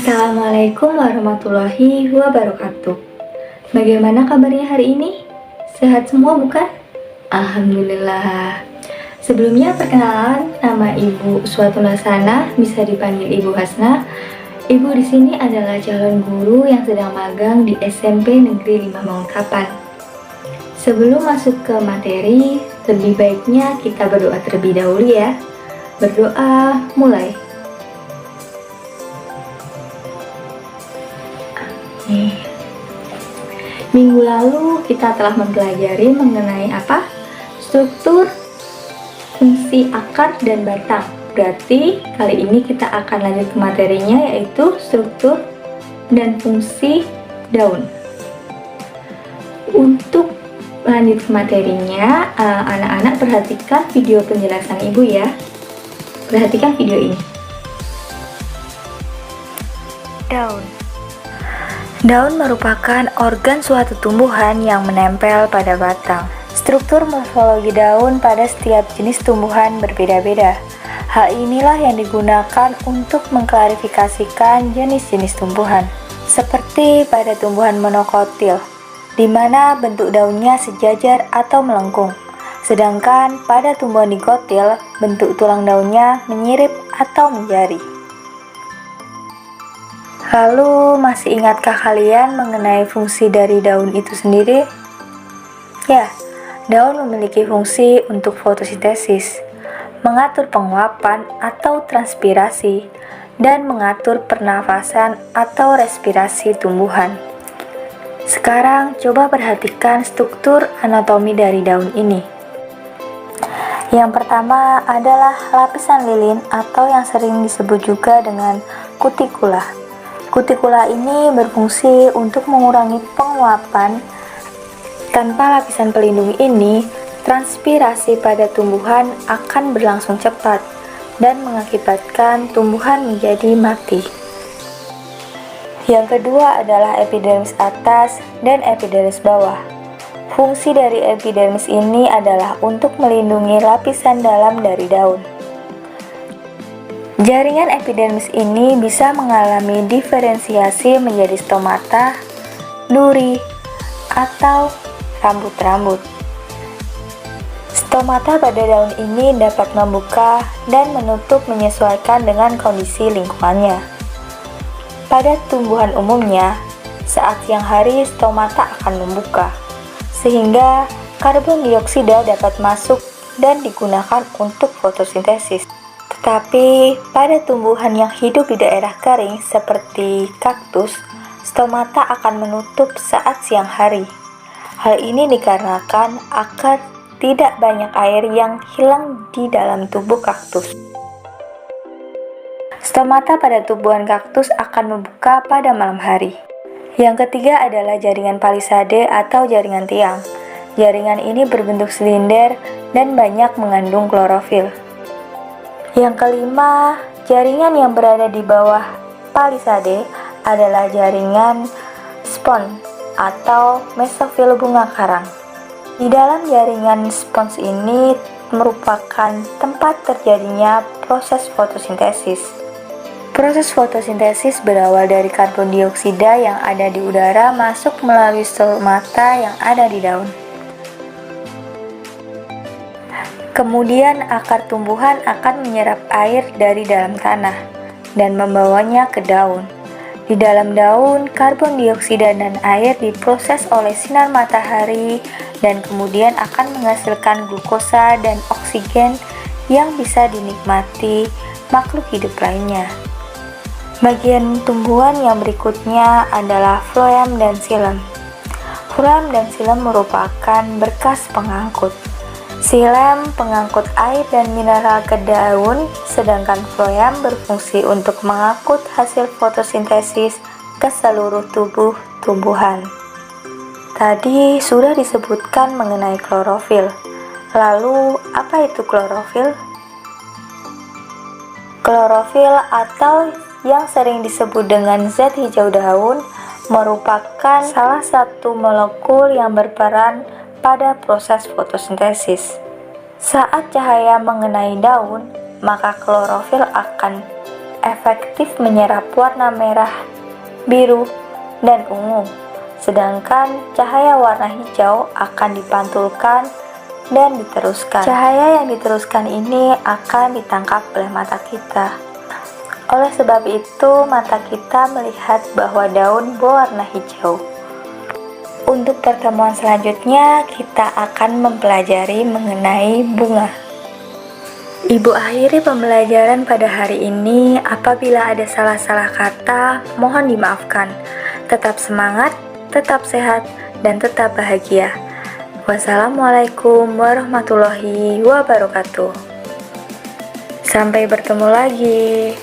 Assalamualaikum warahmatullahi wabarakatuh. Bagaimana kabarnya hari ini? Sehat semua bukan? Alhamdulillah. Sebelumnya perkenalan, nama Ibu Uswatun-Hasanah, bisa dipanggil Ibu Hasnah. Ibu di sini adalah calon guru yang sedang magang di SMP Negeri 5 Mangkapan. Sebelum masuk ke materi, lebih baiknya kita berdoa terlebih dahulu ya. Berdoa, mulai. Minggu lalu kita telah mempelajari mengenai apa? Struktur, fungsi akar dan batang. Berarti kali ini kita akan lanjut ke materinya, yaitu struktur dan fungsi daun. Untuk lanjut ke materinya, anak-anak perhatikan video penjelasan ibu ya. Perhatikan video ini. Daun. Daun merupakan organ suatu tumbuhan yang menempel pada batang. Struktur morfologi daun pada setiap jenis tumbuhan berbeda-beda. Hal inilah yang digunakan untuk mengklarifikasikan jenis-jenis tumbuhan. Seperti pada tumbuhan monokotil, di mana bentuk daunnya sejajar atau melengkung. Sedangkan pada tumbuhan dikotil, bentuk tulang daunnya menyirip atau menjari. Lalu, masih ingatkah kalian mengenai fungsi dari daun itu sendiri? Ya, daun memiliki fungsi untuk fotosintesis, mengatur penguapan atau transpirasi, dan mengatur pernafasan atau respirasi tumbuhan. Sekarang, coba perhatikan struktur anatomi dari daun ini. Yang pertama adalah lapisan lilin atau yang sering disebut juga dengan kutikula. Kutikula ini berfungsi untuk mengurangi penguapan. Tanpa lapisan pelindung ini, transpirasi pada tumbuhan akan berlangsung cepat dan mengakibatkan tumbuhan menjadi mati. Yang kedua adalah epidermis atas dan epidermis bawah. Fungsi dari epidermis ini adalah untuk melindungi lapisan dalam dari daun. Jaringan epidermis ini bisa mengalami diferensiasi menjadi stomata, duri, atau rambut-rambut. Stomata pada daun ini dapat membuka dan menutup menyesuaikan dengan kondisi lingkungannya. Pada tumbuhan umumnya, saat siang hari stomata akan membuka, sehingga karbon dioksida dapat masuk dan digunakan untuk fotosintesis. Tetapi pada tumbuhan yang hidup di daerah kering seperti kaktus, stomata akan menutup saat siang hari. Hal ini dikarenakan akar tidak banyak air yang hilang di dalam tubuh kaktus. Stomata pada tumbuhan kaktus akan membuka pada malam hari. Yang ketiga adalah jaringan palisade atau jaringan tiang. Jaringan ini berbentuk silinder dan banyak mengandung klorofil. Yang kelima, jaringan yang berada di bawah palisade adalah jaringan spons atau mesofil bunga karang. Di dalam jaringan spons ini merupakan tempat terjadinya proses fotosintesis. Proses fotosintesis berawal dari karbon dioksida yang ada di udara masuk melalui stomata yang ada di daun. Kemudian akar tumbuhan akan menyerap air dari dalam tanah dan membawanya ke daun. Di dalam daun, karbon dioksida dan air diproses oleh sinar matahari dan kemudian akan menghasilkan glukosa dan oksigen yang bisa dinikmati makhluk hidup lainnya. Bagian tumbuhan yang berikutnya adalah floem dan xilem. Floem dan xilem merupakan berkas pengangkut. Xilem pengangkut air dan mineral ke daun, sedangkan floem berfungsi untuk mengangkut hasil fotosintesis ke seluruh tubuh tumbuhan. Tadi sudah disebutkan mengenai klorofil. Lalu, apa itu klorofil? Klorofil atau yang sering disebut dengan zat hijau daun merupakan salah satu molekul yang berperan pada proses fotosintesis. Saat cahaya mengenai daun, maka klorofil akan efektif menyerap warna merah, biru, dan ungu, sedangkan cahaya warna hijau akan dipantulkan dan diteruskan. Cahaya yang diteruskan ini akan ditangkap oleh mata kita. Oleh sebab itu, mata kita melihat bahwa daun berwarna hijau. Untuk pertemuan selanjutnya, kita akan mempelajari mengenai bunga. Ibu akhiri pembelajaran pada hari ini. Apabila ada salah-salah kata, mohon dimaafkan. Tetap semangat, tetap sehat, dan tetap bahagia. Wassalamualaikum warahmatullahi wabarakatuh. Sampai bertemu lagi.